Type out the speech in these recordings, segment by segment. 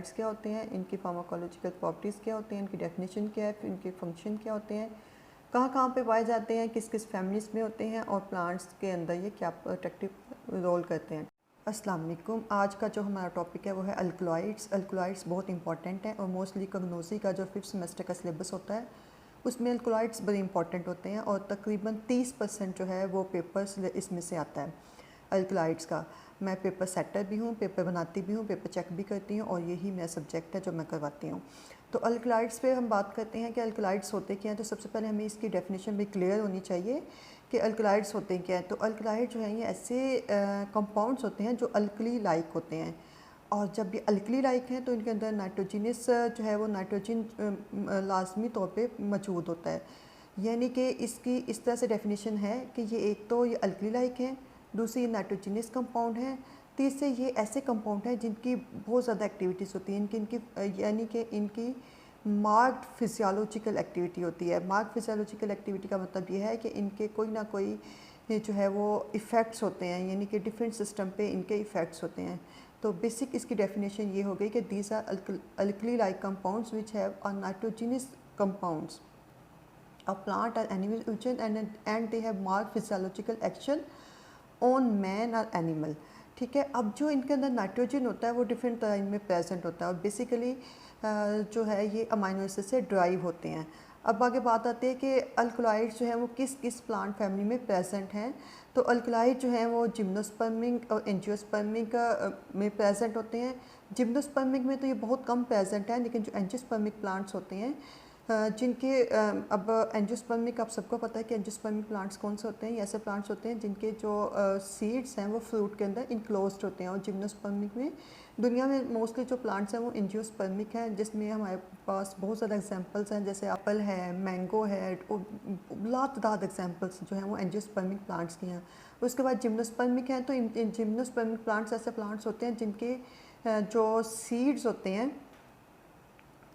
Alkaloids क्या होते हैं, इनकी फार्माकोलॉजिकल प्रॉपर्टीज़ क्या होती हैं, इनकी डेफिनेशन क्या है, फिर इनके फंक्शन क्या होते हैं, कहाँ कहाँ पे पाए जाते हैं, किस किस फैमिलीज़ में होते हैं और प्लांट्स के अंदर ये क्या प्रोटेक्टिव रोल करते हैं। अस्सलाम वालेकुम। आज का जो हमारा टॉपिक है वो है अल्कलॉइड्स। अल्कलॉइड्स बहुत इंपॉर्टेंट हैं और मोस्टली कॉग्नोसी का जो 5th सेमेस्टर का सिलेबस होता है उसमें अल्कलॉइड्स बड़े इंपॉर्टेंट होते हैं और तकरीबन 30% जो है वो पेपर्स इसमें से आता है अल्कलॉइड्स का। मैं पेपर सेटर भी हूँ, पेपर बनाती भी हूँ, पेपर चेक भी करती हूँ और यही मेरा सब्जेक्ट है जो मैं करवाती हूँ। तो अल्कलॉइड्स पे हम बात करते हैं कि अल्कलॉइड्स होते क्या हैं। तो सबसे पहले हमें इसकी डेफिनेशन भी क्लियर होनी चाहिए कि अल्कलॉइड्स होते क्या हैं। तो अल्कलॉइड जो हैं ये ऐसे कंपाउंड्स होते हैं जो अल्कली लाइक होते हैं और जब ये अल्कली लाइक हैं तो इनके अंदर नाइट्रोजिनस जो है वो नाइट्रोजन लाजमी तौर पे मौजूद होता है। यानी कि इसकी इस तरह से डेफिनेशन है कि ये एक तो ये अल्कली लाइक हैं, दूसरी नाइट्रोजिनस कंपाउंड हैं, तीसरे ये ऐसे कंपाउंड हैं जिनकी बहुत ज़्यादा एक्टिविटीज़ होती हैं। इनकी यानी कि इनकी मार्क्ड फिजियोलॉजिकल एक्टिविटी होती है। मार्क्ड फिजियोलॉजिकल एक्टिविटी का मतलब ये है कि इनके कोई ना कोई जो है वो इफ़ेक्ट्स होते हैं, यानी कि डिफरेंट सिस्टम पे इनके इफ़ेक्ट्स होते हैं। तो बेसिक इसकी डेफिनेशन ये हो गई कि these are alkali like compounds which have a nitrogenous compounds a plant or animal origin and they have marked physiological action on man or animal। ठीक है, अब जो इनके अंदर नाइट्रोजन होता है वो डिफरेंट तरह इनमें प्रेजेंट होता है और बेसिकली जो है ये अमाइनो एसिड से ड्राइव होते हैं। अब आगे बात आती है कि अल्कलॉइड्स जो है वो किस किस प्लांट फैमिली में प्रेजेंट हैं। तो अल्कलॉइड जो है वो जिम्नोस्पर्मिक और एंजियोस्पर्मिक में प्रेजेंट होते हैं। जिम्नोस्पर्मिक में तो ये बहुत कम प्रेजेंट है, लेकिन जो एंजियोस्पर्मिक प्लांट्स होते हैं जिनके अब एंजियोस्पर्मिक आप सबको पता है कि एंजियोस्पर्मिक प्लांट्स कौन से होते हैं। ये ऐसे प्लांट्स होते हैं जिनके जो सीड्स हैं वो फ्रूट के अंदर इनक्लोज्ड होते हैं और जिम्नोस्पर्मिक में दुनिया में मोस्टली जो प्लांट्स हैं वो एंजियोस्पर्मिक हैं, जिसमें हमारे पास बहुत ज़्यादा एग्जांपल्स हैं जैसे एप्पल है, मैंगो है और लातादाद एग्जांपल्स जो हैं वो एंजियोस्पर्मिक प्लांट्स की हैं। उसके बाद जिम्नोस्पर्मिक हैं। तो इन जिम्नोस्पर्मिक प्लांट्स ऐसे प्लांट्स होते हैं जिनके जो सीड्स होते हैं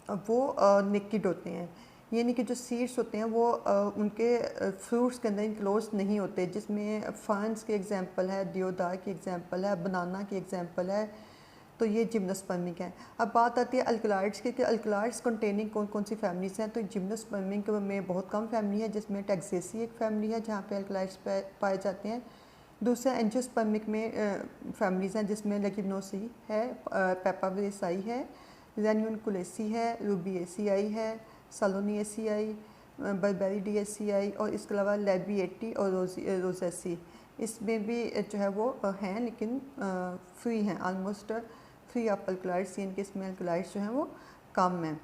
वो नेकेड होते हैं, यानी कि जो सीड्स होते हैं वो उनके फ्रूट्स के अंदर इनक्लोज नहीं होते, जिसमें फर्न्स के एग्जांपल है, देवदार की एग्जांपल है, बनाना की एग्जांपल है। तो ये जिम्नोस्पर्मिक है। अब बात आती है अल्कलॉइड्स की कि अल्कलॉइड्स कंटेनिंग कौन कौन सी फैमिलीज़ हैं। तो जिम्नोस्पर्मिक में बहुत कम फैमिली है, जिसमें टेक्सेसी एक फैमिली है जहाँ पे अल्कलॉइड्स पाए जाते हैं। दूसरा एंजियोस्पर्मिक में फैमिलीज़ हैं जिसमें लेगिम्नोसी है, पेपावेरेसाई है, रेन्यूनकुलेसी है, रूबिएसियाई है, सलोनिएसियाई, बर्बेरिडिएसियाई और इसके अलावा लेबिएटी और रोजेसी इसमें भी जो है वो हैं, लेकिन फ्री हैं, ऑलमोस्ट फ्री ऑफ अल्कलॉइड्स, यानी कि इसमें अल्कलॉइड्स जो हैं वो कम हैं।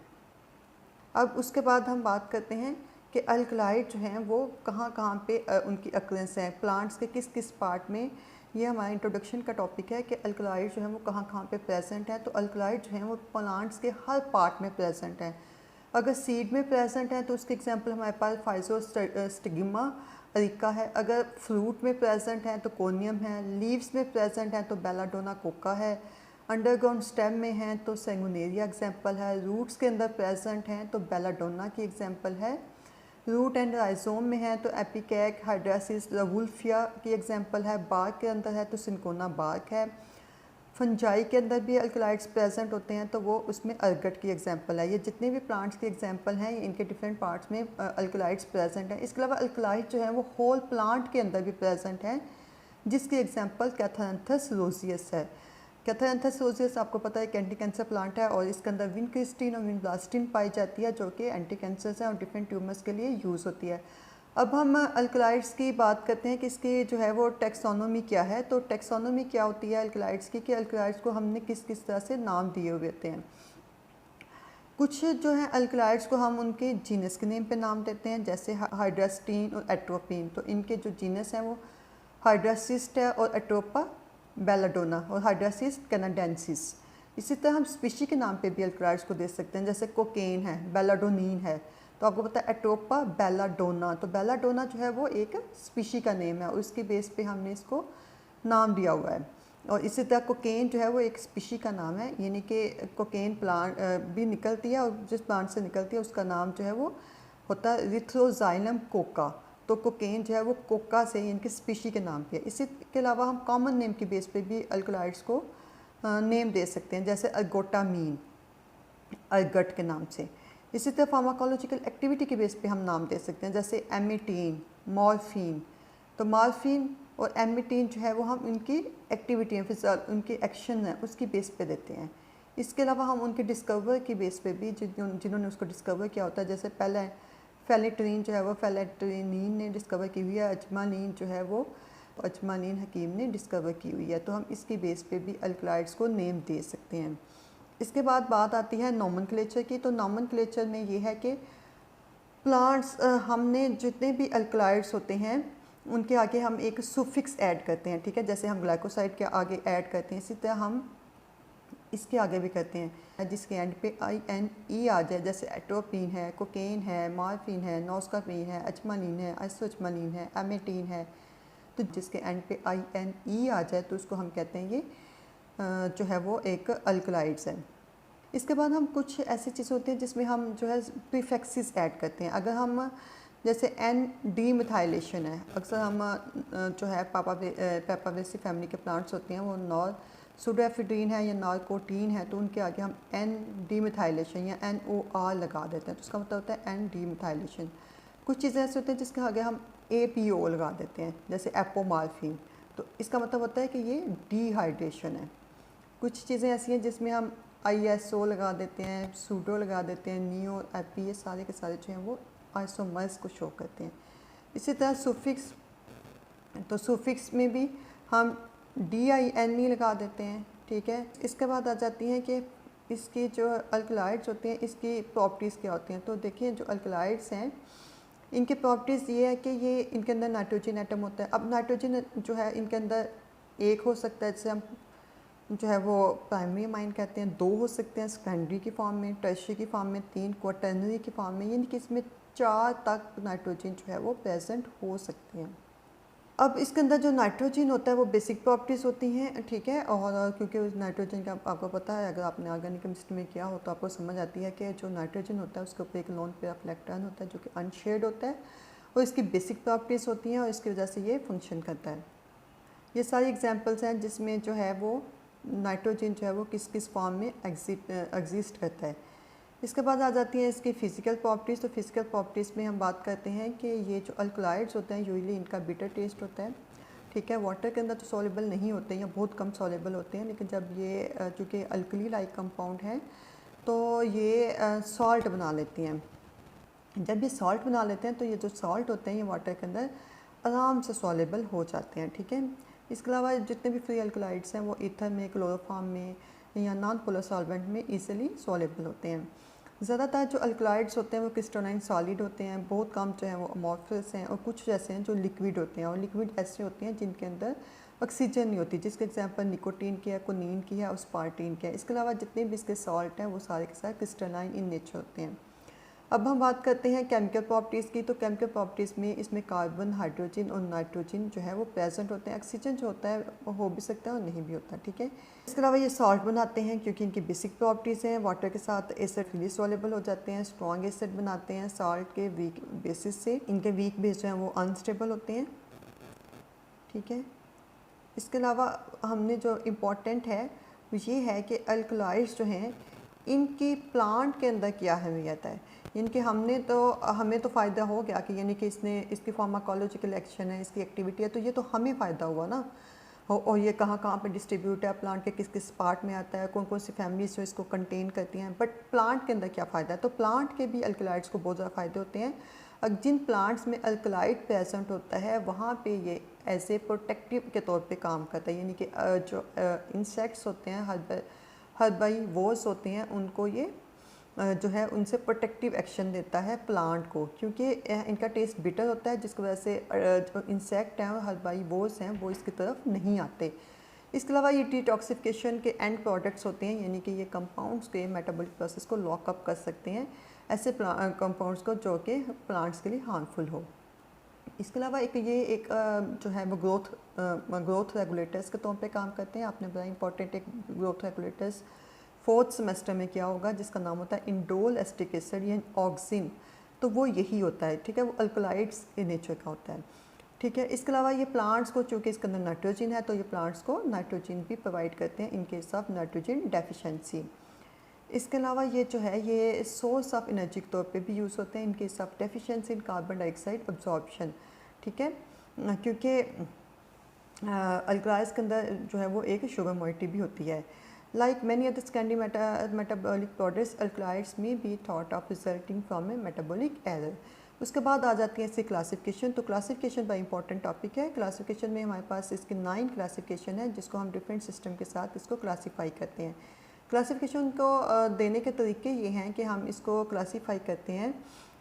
अब उसके बाद हम बात करते हैं कि अल्कलॉइड जो हैं वो कहाँ कहाँ पे उनकी अक्रेंस है, प्लांट्स के किस किस पार्ट में। ये हमारा इंट्रोडक्शन का टॉपिक है कि अल्कलॉइड जो है वो कहाँ कहाँ पे प्रेजेंट है। तो अल्कलॉइड जो हैं वो प्लांट्स के हर पार्ट में प्रेजेंट हैं। अगर सीड में प्रेजेंट है तो उसके एग्जांपल हमारे पास फाइजोस्टिग्मा अरिका है। अगर फ्रूट में प्रेजेंट है तो कोनियम है, लीव्स में प्रेजेंट है तो बेलाडोना कोका है, अंडरग्राउंड स्टेम में हैं तो सेंगुनेरिया एग्जांपल है, रूट्स के अंदर प्रेजेंट हैं तो बेलाडोना की एग्जांपल है, रूट एंड राइजोम में है तो एपिकैक हाइड्रासिस रवुल्फिया की एग्जांपल है, बार्क के अंदर है तो सिंकोना बार्क है, फंजाई के अंदर भी अल्कलॉइड्स प्रेजेंट होते हैं तो वो उसमें अर्गट की एग्जांपल है। ये जितने भी प्लांट्स के एग्जांपल हैं इनके डिफरेंट पार्ट्स में अल्कलॉइड्स प्रेजेंट हैं। इसके अलावा अल्कलॉइड जो है वो होल प्लांट के अंदर भी प्रेजेंट हैं, जिसकी एग्जांपल कैथारंथस रोजियस है। कैथारंथस रोजियस आपको पता है कि एंटी कैंसर प्लांट है और इसके अंदर विनक्रिस्टीन और विनब्लास्टिन पाई जाती है जो कि एंटी कैंसर है और डिफरेंट ट्यूमर्स के लिए यूज़ होती है। अब हम अल्कलॉइड्स की बात करते हैं कि इसकी जो है वो टेक्सोनोमी क्या है। तो टेक्सोनोमी क्या होती है अल्कलॉइड्स की, कि अल्कलॉइड्स को हमने किस किस तरह से नाम दिए हुए होते हैं। कुछ जो है अल्कलॉइड्स को हम उनके जीनस के नेम पे नाम देते हैं, जैसे हाइड्रास्टीन और एट्रोपिन। तो इनके जो जीनस हैं वो हाइड्रासिस्ट है और एट्रोपा बेलाडोना और हाइड्रासिस कैनाडेंसिस। इसी तरह हम स्पीशी के नाम पे भी अल्कलॉइड्स को दे सकते हैं, जैसे कोकेन है, बेलाडोनिन है। तो आपको पता है एट्रोपा बेलाडोना, तो बेलाडोना जो है वो एक स्पीशी का नेम है और उसके बेस पे हमने इसको नाम दिया हुआ है। और इसी तरह कोकेन जो है वो एक स्पीशी का नाम है, यानी कि कोकेन प्लांट भी निकलती है और जिस प्लांट से निकलती है उसका नाम जो है वो होता है रिथ्रोजाइलम कोका। तो कोकेन जो है वो कोका से यानी कि स्पीशी के नाम पे है। इसी के अलावा हम कॉमन नेम की बेस पे भी अल्कलॉइड्स को नेम दे सकते हैं, जैसे अर्गोटामीन। अर्गट के नाम से। इसी तरह फार्माकोलॉजिकल एक्टिविटी के बेस पे हम नाम दे सकते हैं, जैसे एमिटीन, मॉर्फिन। तो मॉर्फिन और एमिटीन जो है वो हम उनकी एक्टिविटी है, फिर उनकी एक्शन है उसकी बेस पे देते हैं। इसके अलावा हम उनके डिस्कवर की बेस पे भी जिन्होंने उसको डिस्कवर किया होता है, जैसे पहले फेलेट्रीन जो है वो फेलेट्रीनीन ने डिस्कवर की हुई है, अजमानीन जो है वो अजमानीन हकीम ने डिस्कवर की हुई है। तो हम इसकी बेस पे भी अल्कलाइड्स को नेम दे सकते हैं। इसके बाद बात आती है नोमेनक्लेचर की। तो नोमेनक्लेचर में ये है कि प्लांट्स हमने जितने भी अल्कलाइड्स होते हैं उनके आगे हम एक सुफिक्स ऐड करते हैं, ठीक है। जैसे हम ग्लाइकोसाइड के आगे ऐड करते हैं, इसी तरह हम इसके आगे भी करते हैं, जिसके एंड पे INE आ जाए, जैसे एट्रोपिन है, कोकेन है, मॉर्फिन है, नोस्कापिन है, अजमानीन है, आइसोअजमानीन है, एमेटीन है। तो जिसके एंड पे INE आ जाए तो उसको हम कहते हैं ये जो है वो एक अल्कलाइड्स है। इसके बाद हम कुछ ऐसी चीज़ें होती हैं जिसमें हम जो है प्रीफिक्सेस ऐड करते हैं। अगर हम जैसे ND मिथाइलेशन है, अक्सर हम जो है पेपावेसी फैमिली के प्लांट्स होते हैं वो नॉर सुडोएफिड्रीन है या नारकोटीन है, तो उनके आगे हम ND मिथाइलेशन या NOR लगा देते हैं, तो उसका मतलब होता है ND मिथाइलेशन। कुछ चीज़ें ऐसे होते हैं जिसके आगे हम APO लगा देते हैं, जैसे एपोमार्फिन, तो इसका मतलब होता है कि ये डिहाइड्रेशन है। कुछ चीज़ें ऐसी हैं जिसमें हम ISO लगा देते हैं, सूडो लगा देते हैं, नियो, एपी, ये सारे के सारे जो हैं वो आइसोमर्स को शो करते हैं। इसी तरह सुफिक्स, तो सुफिक्स में भी हम DINE लगा देते हैं, ठीक है। इसके बाद आ जाती हैं कि इसकी जो अल्कलाइड्स होते हैं इसकी प्रॉपर्टीज़ क्या होती हैं। तो देखिए जो अल्कलाइड्स हैं इनके प्रॉपर्टीज़ ये है कि ये इनके अंदर नाइट्रोजन एटम होता है। अब नाइट्रोजन जो है इनके अंदर एक हो सकता है, जैसे हम जो है वो प्राइमरी अमाइन कहते हैं, 2 हो सकते हैं सेकेंडरी की फॉर्म में, टर्शियरी की फॉर्म में, 3 क्वाटर्नरी की फॉर्म में, यानी कि इसमें 4 तक नाइट्रोजन जो है वो प्रेजेंट हो सकते हैं। अब इसके अंदर जो नाइट्रोजन होता है वो बेसिक प्रॉपर्टीज़ होती हैं, ठीक है। और क्योंकि उस नाइट्रोजन का आपको पता है, अगर आपने ऑर्गेनिक केमिस्ट्री में किया हो तो आपको समझ आती है कि जो नाइट्रोजन होता है उसके ऊपर एक लोन पेयर ऑफ इलेक्ट्रॉन होता है जो कि अनशेयर्ड होता है, और इसकी बेसिक प्रॉपर्टीज़ होती हैं और इसकी वजह से ये फंक्शन करता है। ये सारी एग्जांपल्स हैं जिसमें जो है वो नाइट्रोजन जो है वो किस किस फॉर्म में एग्जिस्ट करता है। इसके बाद आ जाती है इसकी फ़िज़िकल प्रॉपर्टीज़। तो फिज़िकल प्रॉपर्टीज़ में हम बात करते हैं कि ये जो अल्कलाइड्स होते हैं यूजुअली इनका बिटर टेस्ट होता है, ठीक है। वाटर के अंदर तो सॉल्युबल नहीं होते हैं या बहुत कम सॉल्युबल होते हैं, लेकिन जब ये चूँकि अल्कली लाइक कंपाउंड है तो ये सॉल्ट बना लेती हैं। जब ये सॉल्ट बना लेते हैं तो ये जो सॉल्ट होते हैं ये वाटर के अंदर आराम से सॉल्युबल हो जाते हैं, ठीक है। इसके अलावा जितने भी फ्री अल्कलाइड्स हैं वो ईथर में, क्लोरोफॉर्म में या नॉन पोलर सॉल्वेंट में ईजिली सॉल्युबल होते हैं। ज़्यादातर जो अल्कलाइड्स होते हैं वो क्रिस्टलाइन सॉलिड होते हैं, बहुत कम जो है वो अमॉर्फस हैं, और कुछ जैसे हैं जो लिक्विड होते हैं, और लिक्विड ऐसे होते हैं जिनके अंदर ऑक्सीजन नहीं होती, जिसके एग्जांपल निकोटीन की है, कोनीन की है, स्पार्टीन की है। इसके अलावा जितने भी इसके सॉल्ट हैं वो सारे के सारे क्रिस्टलाइन इन नेचर होते हैं। अब हम बात करते हैं केमिकल प्रॉपर्टीज़ की। तो केमिकल प्रॉपर्टीज़ में इसमें कार्बन, हाइड्रोजन और नाइट्रोजन जो है वो प्रेजेंट होते हैं। ऑक्सीजन जो होता है वो हो भी सकता है और नहीं भी होता, ठीक है। इसके अलावा ये सॉल्ट बनाते हैं क्योंकि इनकी बेसिक प्रॉपर्टीज़ हैं, वाटर के साथ एसिड फ्रीली सॉल्युबल हो जाते हैं, स्ट्रॉन्ग एसिड बनाते हैं सॉल्ट के वीक बेसिस से, इनके वीक बेस जो हैं वो अनस्टेबल होते हैं, ठीक है। इसके अलावा हमने जो इम्पोर्टेंट है वो ये है कि अल्कलाइड्स जो हैं इनकी प्लांट के अंदर क्या अहमियत है। इनके हमें तो फ़ायदा हो गया कि यानी कि इसकी फार्माकोलॉजिकल एक्शन है, इसकी एक्टिविटी है, तो ये तो हमें फ़ायदा हुआ ना। और ये कहाँ कहाँ पे डिस्ट्रीब्यूट है, प्लांट के किस किस पार्ट में आता है, कौन कौन सी फैमिलीज जो इसको कंटेन करती हैं। बट प्लांट के अंदर क्या फ़ायदा है, तो प्लांट के भी अल्कलाइड्स को बहुत ज़्यादा फ़ायदे होते हैं। जिन प्लांट्स में अल्कलाइड प्रेजेंट होता है वहाँ पे ये एज ए प्रोटेक्टिव के तौर पे काम करता है, यानी कि जो इंसेक्ट्स होते हैं, हर्बाइवोर्स होते हैं, उनको ये जो है उनसे प्रोटेक्टिव एक्शन देता है प्लांट को, क्योंकि इनका टेस्ट बिटर होता है, जिसकी वजह से जो इंसेक्ट हैं और हर्बाइवोर्स हैं वो इसकी तरफ नहीं आते। इसके अलावा ये डिटॉक्सिफिकेशन के एंड प्रोडक्ट्स होते हैं, यानी कि ये कंपाउंड्स के मेटाबॉलिक प्रोसेस को लॉकअप कर सकते हैं, ऐसे कंपाउंड्स को जो कि प्लांट्स के लिए हार्मफुल हो। इसके अलावा एक जो है वो ग्रोथ रेगुलेटर्स के तौर पे काम करते हैं। आपने बड़ा इंपॉर्टेंट एक ग्रोथ रेगुलेटर्स 4th सेमेस्टर में किया होगा जिसका नाम होता है इंडोल एस्टिक एसिड या ऑक्सिन, तो वो यही होता है, ठीक है। वो अल्कलाइड्स के नेचर का होता है, ठीक है। इसके अलावा ये प्लांट्स को, चूँकि इसके अंदर नाइट्रोजन है, तो ये प्लांट्स को नाइट्रोजन भी प्रोवाइड करते हैं in case of nitrogen deficiency. इसके अलावा ये जो है ये सोर्स ऑफ एनर्जी के तौर पे भी यूज़ होते हैं in case of deficiency in carbon dioxide absorption, ठीक है, क्योंकि अल्कलाइज के अंदर जो है वो एक शुगर मोइटी भी होती है। Like many other secondary metabolic products alkaloids may be thought of resulting from a metabolic error. उसके बाद आ जाती है इसकी क्लासिफिकेशन। तो क्लासिफिकेशन बड़ा इंपॉर्टेंट टॉपिक है। क्लासिफिकेशन में हमारे पास इसकी 9 क्लासिफिकेशन है जिसको हम डिफरेंट सिस्टम के साथ इसको क्लासीफाई करते हैं। क्लासिफिकेशन को देने के तरीके ये हैं कि हम इसको क्लासीफाई करते हैं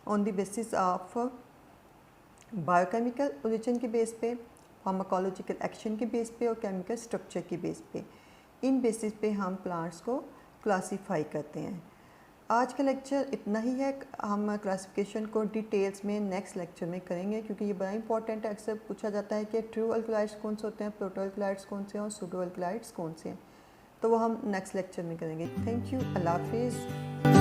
on the basis of biochemical origin के बेस पे, फार्माकोलॉजिकल एक्शन के बेस पे और केमिकल स्ट्रक्चर के बेस पे। इन बेसिस पे हम प्लांट्स को क्लासीफाई करते हैं। आज का लेक्चर इतना ही है। हम क्लासिफिकेशन को डिटेल्स में नेक्स्ट लेक्चर में करेंगे क्योंकि ये बड़ा इंपॉर्टेंट है। अक्सर पूछा जाता है कि ट्रू अल्कलाइड्स कौन से होते हैं, प्रोटो अल्कलाइड्स कौन से हैं और सूडो अल्कलाइड्स कौन से हैं। तो वो हम नेक्स्ट लेक्चर में करेंगे। थैंक यू, अल्लाह हाफिज़।